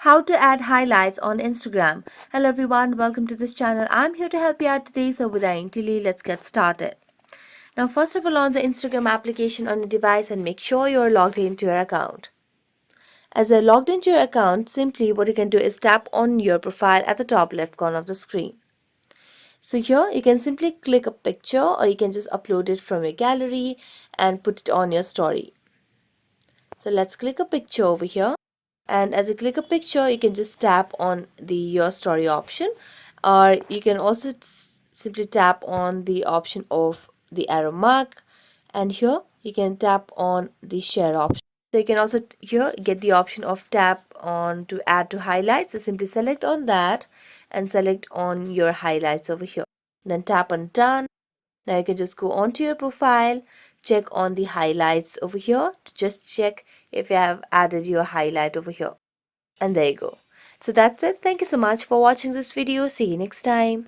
how to add highlights on Instagram. Hello everyone, welcome to this channel. I'm here to help you out today. So without any delay, let's get started. Now first of all, launch the Instagram application on your device and make sure you're logged into your account. As you're logged into your account, simply what you can do is tap on your profile at the top left corner of the screen. So here you can simply click a picture or you can just upload it from your gallery and put it on your story. So let's click a picture over here, and as you click a picture you can just tap on the your story option, or you can also simply tap on the option of the arrow mark, and here you can tap on the share option. So you can also here get the option of tap on to add to highlights. So simply select on that and select on your highlights over here, then tap on done. Now you can just go onto your profile, check on the highlights over here to just check if you have added your highlight over here. And there you go. So that's it. Thank you so much for watching this video. See you next time.